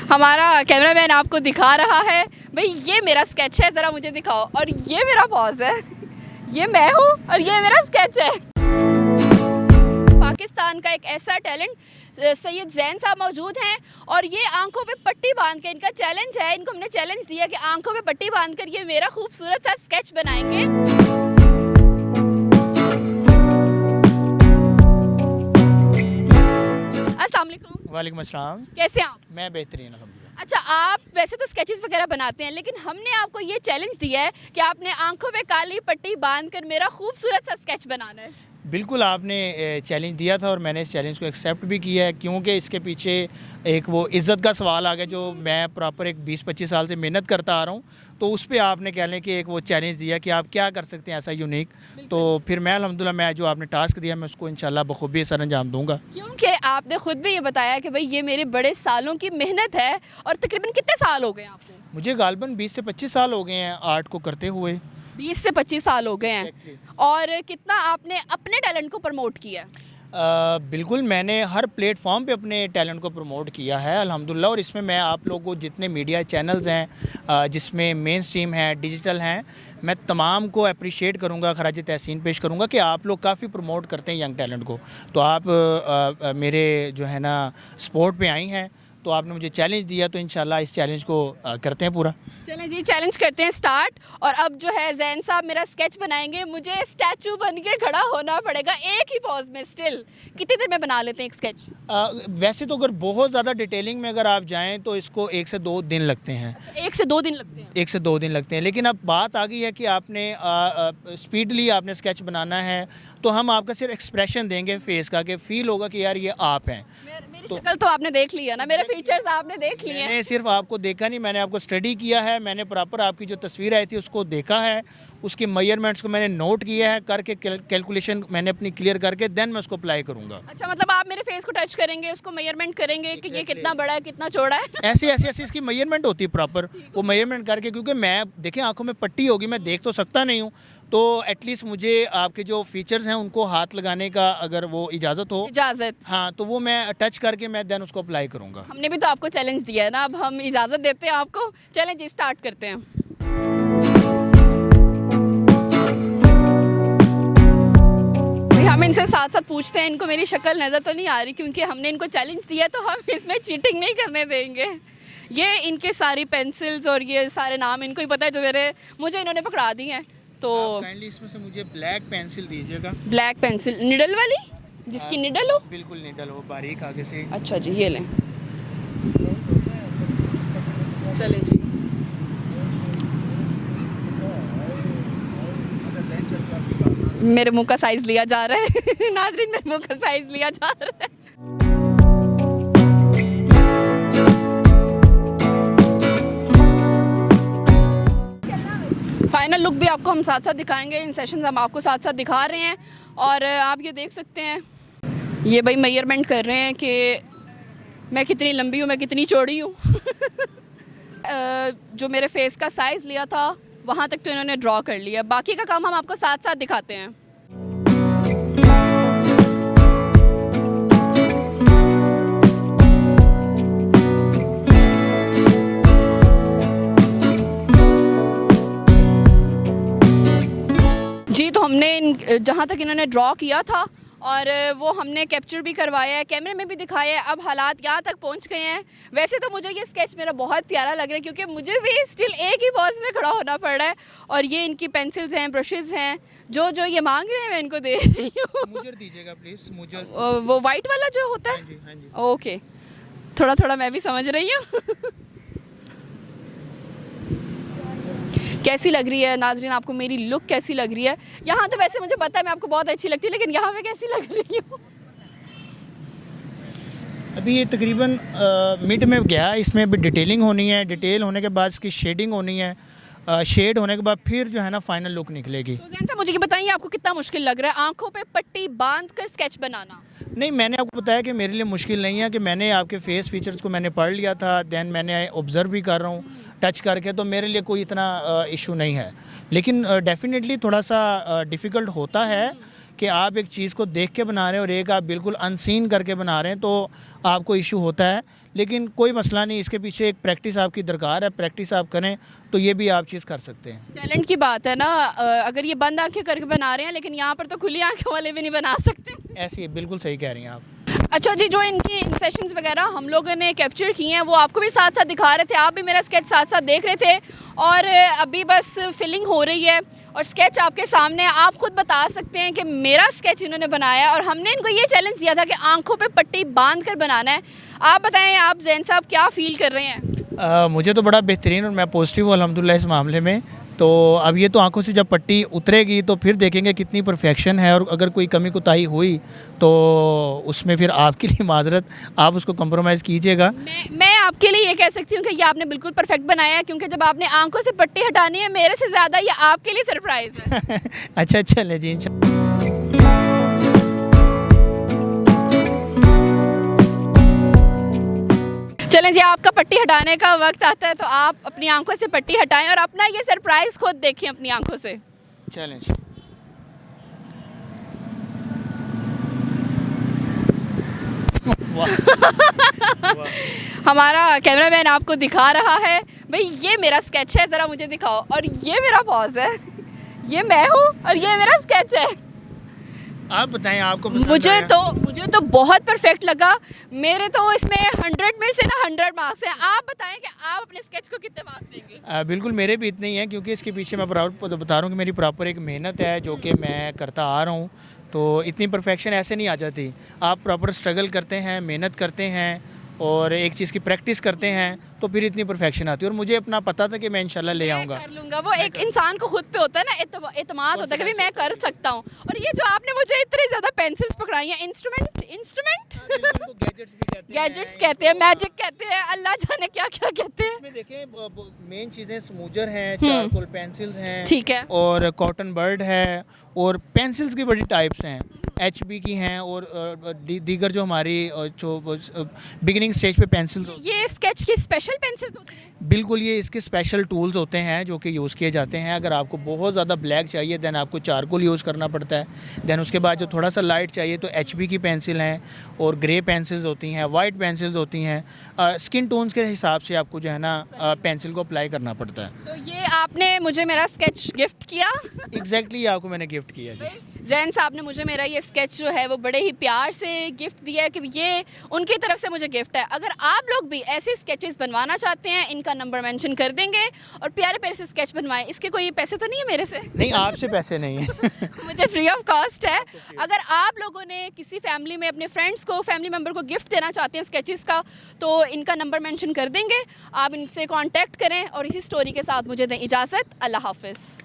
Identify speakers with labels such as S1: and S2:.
S1: हमारा कैमरामैन आपको दिखा रहा है, भाई ये मेरा स्केच है, ज़रा मुझे दिखाओ। और ये मेरा पॉज है, ये मैं हूँ और ये मेरा स्केच है। पाकिस्तान का एक ऐसा टैलेंट सैयद ज़ैन साहब मौजूद हैं और ये आंखों पे पट्टी बांध के, इनका चैलेंज है, इनको हमने चैलेंज दिया कि आंखों पे पट्टी बांध कर ये मेरा खूबसूरत सा स्केच बनाएंगे। अस्सलाम वालेकुम।
S2: वालेकुम अस्सलाम।
S1: कैसे हैं आप?
S2: मैं बेहतरीन अल्हम्दुलिल्लाह।
S1: अच्छा, आप वैसे तो स्केचेस वगैरह बनाते हैं, लेकिन हमने आपको ये चैलेंज दिया है कि आपने आंखों पे काली पट्टी बांध कर मेरा खूबसूरत सा स्केच बनाना है।
S2: बिल्कुल, आपने चैलेंज दिया था और मैंने इस चैलेंज को एक्सेप्ट भी किया है, क्योंकि इसके पीछे एक वो इज़्ज़त का सवाल आ गया जो मैं प्रॉपर एक 20-25 साल से मेहनत करता आ रहा हूँ। तो उस पे आपने कह लें कि एक वो चैलेंज दिया कि आप क्या कर सकते हैं ऐसा यूनिक। तो फिर मैं अल्हम्दुलिल्लाह, मैं जो आपने टास्क दिया मैं उसको इंशाल्लाह बखूबी सर अंजाम दूँगा।
S1: क्योंकि आपने खुद भी ये बताया कि भाई ये मेरे बड़े सालों की मेहनत है। और तकरीबन कितने साल हो गए आपको?
S2: मुझे गालबन 20 से 25 साल हो गए हैं आर्ट को करते हुए।
S1: 20 से 25 साल हो गए हैं। और कितना आपने अपने टैलेंट को प्रमोट किया है?
S2: बिल्कुल, मैंने हर प्लेटफॉर्म पे अपने टैलेंट को प्रमोट किया है अल्हम्दुलिल्लाह। और इसमें मैं आप लोगों को जितने मीडिया चैनल्स हैं जिसमें मेन स्ट्रीम है, डिजिटल हैं, मैं तमाम को अप्रिशिएट करूंगा, खराज तहसीन पेश करूंगा कि आप लोग काफ़ी प्रमोट करते हैं यंग टैलेंट को। तो आप मेरे जो है ना सपोर्ट पे आई हैं, तो आपने मुझे चैलेंज दिया, तो इंशाल्लाह इस चैलेंज को करते हैं पूरा।
S1: चलें जी, चैलेंज करते हैं स्टार्ट। और अब जो है ज़ैन साहब मेरा स्केच बनाएंगे, मुझे स्टैचू बन के खड़ा होना पड़ेगा एक ही पॉज में। स्टिल कितनी देर में बना लेते हैं एक स्केच?
S2: वैसे तो अगर बहुत ज़्यादा डिटेलिंग में अगर आप जाएं तो इसको 1 से 2 दिन लगते हैं।
S1: अच्छा, 1 से 2 दिन लगते हैं।
S2: 1 से 2 दिन लगते हैं, लेकिन अब बात आ गई है कि आपने स्पीडली आपने स्केच बनाना है, तो हम आपका सिर्फ एक्सप्रेशन देंगे फेस का, कि फील होगा कि यार ये आप हैं।
S1: मेरी शक्ल तो आपने देख ली है ना, मेरे फीचर्स आपने देख लिए हैं।
S2: मैंने सिर्फ आपको देखा नहीं, मैंने आपको स्टडी किया है, मैंने प्रॉपर आपकी जो तस्वीर आई थी उसको देखा है, उसके मेजरमेंट्स को मैंने नोट किया है, करके कैलकुलेशन मैंने अपनी क्लियर करके देन मैं उसको अप्लाई करूँगा।
S1: अच्छा, मतलब आप मेरे फेस को टच करेंगे, उसको मेजरमेंट करेंगे कि ये कितना बड़ा है, कितना चौड़ा है।
S2: ऐसी इसकी मेजरमेंट होती है प्रॉपर, वो मेजरमेंट करके, क्योंकि मैं देखें आंखों में पट्टी होगी, मैं देख तो सकता नहीं हूँ, तो एटलीस्ट मुझे आपके जो फीचर्स हैं उनको हाथ लगाने का अगर वो इजाज़त हो,
S1: इजाज़त।
S2: हाँ, तो वो मैं टच करके मैं देन उसको अप्लाई करूँगा।
S1: हमने भी तो आपको चैलेंज दिया है ना, अब हम इजाज़त देते हैं आपको। चैलेंज स्टार्ट करते हैं। हम इनसे साथ साथ पूछते हैं, इनको मेरी शक्ल नज़र तो नहीं आ रही, क्योंकि हमने इनको चैलेंज दिया तो हम इसमें चीटिंग नहीं करने देंगे। ये इनके सारी पेंसिल्स और ये सारे नाम इनको ही पता है जो मुझे इन्होंने पकड़ा दी हैं। तो
S2: काइंडली इसमें से मुझे ब्लैक पेंसिल दीजिएगा।
S1: ब्लैक पेंसिल, निडल वाली, जिसकी निडल हो?
S2: बिल्कुल निडल हो, बारीक आगे से।
S1: अच्छा जी, ये लें। चलें जी। मेरे मुंह का साइज लिया जा रहा है नाजरीन, मेरे मुंह का साइज लिया जा रहा है। फाइनल लुक भी आपको हम साथ साथ दिखाएंगे, इन सेशंस हम आपको साथ साथ दिखा रहे हैं। और आप ये देख सकते हैं, ये भाई मेजरमेंट कर रहे हैं कि मैं कितनी लंबी हूँ, मैं कितनी चौड़ी हूँ। जो मेरे फेस का साइज़ लिया था वहाँ तक तो इन्होंने ड्रॉ कर लिया, बाकी का काम हम आपको साथ साथ दिखाते हैं। जी, तो हमने जहाँ तक इन्होंने ड्रॉ किया था और वो हमने कैप्चर भी करवाया है, कैमरे में भी दिखाया है। अब हालात यहाँ तक पहुँच गए हैं। वैसे तो मुझे ये स्केच मेरा बहुत प्यारा लग रहा है, क्योंकि मुझे भी स्टिल एक ही पॉज में खड़ा होना पड़ रहा है। और ये इनकी पेंसिल्स हैं, ब्रशेज़ हैं, जो ये मांग रहे हैं मैं इनको दे रही हूँ।
S2: स्मूजर दीजिएगा प्लीज, स्मूजर।
S1: वो वाइट वाला जो होता है?
S2: हाँ जी, हाँ जी।
S1: ओके, थोड़ा थोड़ा मैं भी समझ रही हूँ। कैसी लग रही है नाजरीन, आपको मेरी लुक कैसी लग रही है? यहाँ तो वैसे मुझे पता है मैं आपको बहुत अच्छी लगती हूँ, लेकिन यहाँ पे कैसी लग रही हूँ?
S2: अभी ये तकरीबन मिड में गया, इसमें अभी डिटेलिंग होनी है, डिटेल होने के बाद इसकी शेडिंग होनी है, शेड होने के बाद फिर जो है ना फाइनल लुक निकलेगी।
S1: तो ज़ैन साहब मुझे ये बताइए, आपको कितना मुश्किल लग रहा है आंखों पे पट्टी बांध कर स्केच बनाना?
S2: नहीं, मैंने आपको बताया कि मेरे लिए मुश्किल नहीं है, कि मैंने आपके फेस फीचर्स को मैंने पढ़ लिया था, देन मैंने ऑब्ज़र्व भी कर रहा हूँ टच करके, तो मेरे लिए कोई इतना इशू नहीं है। लेकिन डेफिनेटली थोड़ा सा डिफ़िकल्ट होता है, कि आप एक चीज़ को देख के बना रहे हैं और एक आप बिल्कुल अनसीन करके बना रहे हैं, तो आपको इशू होता है। लेकिन कोई मसला नहीं, इसके पीछे एक प्रैक्टिस आपकी दरकार है, प्रैक्टिस आप करें तो ये भी आप चीज़ कर सकते हैं।
S1: टैलेंट की बात है ना, अगर ये बंद आंखें करके बना रहे हैं, लेकिन यहाँ पर तो खुली आंखें वाले भी नहीं बना सकते।
S2: ऐसी बिल्कुल सही कह रही हैं आप।
S1: अच्छा जी, जो इनकी सेशंस वगैरह हम लोगों ने कैप्चर किए हैं वो आपको भी साथ साथ दिखा रहे थे, आप भी मेरा स्केच साथ साथ देख रहे थे, और अभी बस फिलिंग हो रही है और स्केच आपके सामने है। आप खुद बता सकते हैं कि मेरा स्केच इन्होंने बनाया है और हमने इनको ये चैलेंज दिया था कि आंखों पे पट्टी बांध कर बनाना है। आप बताएं, आप जैन साहब क्या फ़ील कर रहे हैं?
S2: मुझे तो बड़ा बेहतरीन और मैं पॉजिटिव हूँ अल्हम्दुलिल्लाह इस मामले में। तो अब ये तो आंखों से जब पट्टी उतरेगी तो फिर देखेंगे कितनी परफेक्शन है, और अगर कोई कमी कोताही हुई तो उसमें फिर आपके लिए माजरत, आप उसको कंप्रोमाइज़ कीजिएगा।
S1: मैं आपके लिए ये कह सकती हूँ कि ये आपने बिल्कुल परफेक्ट बनाया है, क्योंकि जब आपने आंखों से पट्टी हटानी है मेरे से ज़्यादा ये आपके लिए सरप्राइज़ है।
S2: अच्छा चले जी।
S1: चलें जी, आपका पट्टी हटाने का वक्त आता है तो आप अपनी आंखों से पट्टी हटाएं और अपना ये सरप्राइज़ खुद देखें अपनी आंखों से।
S2: चलें जी।
S1: हमारा कैमरामैन आपको दिखा रहा है, भाई ये मेरा स्केच है, ज़रा मुझे दिखाओ, और ये मेरा पॉज है, ये मैं हूँ और ये मेरा स्केच है।
S2: आप बताएं आपको पसंद
S1: मुझे
S2: आया?
S1: तो बहुत परफेक्ट लगा। मेरे तो इसमें 100 में से ना 100 मार्क्स हैं। आप बताएं कि आप अपने स्केच को कितने मार्क्स देंगे?
S2: बिल्कुल मेरे भी इतने ही हैं, क्योंकि इसके पीछे मैं बता रहा हूँ कि मेरी प्रॉपर एक मेहनत है जो कि मैं करता आ रहा हूँ। तो इतनी परफेक्शन ऐसे नहीं आ जाती, आप प्रॉपर स्ट्रगल करते हैं, मेहनत करते हैं और एक चीज़ की प्रैक्टिस करते हैं तो फिर इतनी परफेक्शन आती है। और मुझे अपना पता था कि मैं इंशाल्लाह ले आऊँगा,
S1: कर लूँगा। वो एक इंसान को खुद पे होता है ना, एतमाद होता है कि भाई मैं कर सकता हूँ। और ये जो आपने मुझे इतनी ज़्यादा पेंसिल्स पकड़ाई हैं, इंस्ट्रूमेंट गैजेट्स कहते हैं, मैजिक कहते हैं, अल्लाह जाने क्या क्या कहते हैं।
S2: इसमें देखें मेन चीज़ें स्मूजर हैं, चारकोल पेंसिल्स हैं,
S1: ठीक है,
S2: और कॉटन बर्ड है, और पेंसिल्स की बड़ी टाइप्स हैं, HB की हैं, और दीगर जो हमारी जो बिगिनिंग स्टेज पे पेंसिल्स।
S1: ये स्केच की स्पेशल पेंसिल्स होती हैं?
S2: बिल्कुल, ये इसके स्पेशल टूल्स होते हैं जो कि यूज़ किए जाते हैं। अगर आपको बहुत ज़्यादा ब्लैक चाहिए दैन आपको चारकोल यूज़ करना पड़ता है। दैन उसके बाद जो थोड़ा सा लाइट चाहिए तो HB की पेंसिल हैं, और ग्रे पेंसिल्स होती हैं, वाइट पेंसिल्स होती हैं। स्किन टोन्स के हिसाब से आपको जो है ना पेंसिल को अप्लाई करना पड़ता है।
S1: तो ये आपने मुझे मेरा स्केच गिफ्ट किया?
S2: एग्जैक्टली आपको मैंने गिफ्ट किया जी।
S1: जैन साहब ने मुझे मेरा ये स्केच जो है वो बड़े ही प्यार से गिफ्ट दिया है कि ये उनकी तरफ से मुझे गिफ्ट है। अगर आप लोग भी ऐसे स्केचेस बनवाना चाहते हैं, इनका नंबर मेंशन कर देंगे और प्यारे प्यारे से स्केच बनवाएं। इसके कोई पैसे तो नहीं है मेरे से?
S2: नहीं, आपसे पैसे नहीं है।
S1: मुझे फ्री ऑफ कॉस्ट है। अगर आप लोगों ने किसी फैमिली में अपने फ्रेंड्स को, फैमिली मेम्बर को गिफ्ट देना चाहते हैं स्केचेस का, तो इनका नंबर मेंशन कर देंगे, आप इनसे कॉन्टैक्ट करें। और इसी स्टोरी के साथ मुझे दें इजाज़त। अल्लाह हाफिज़।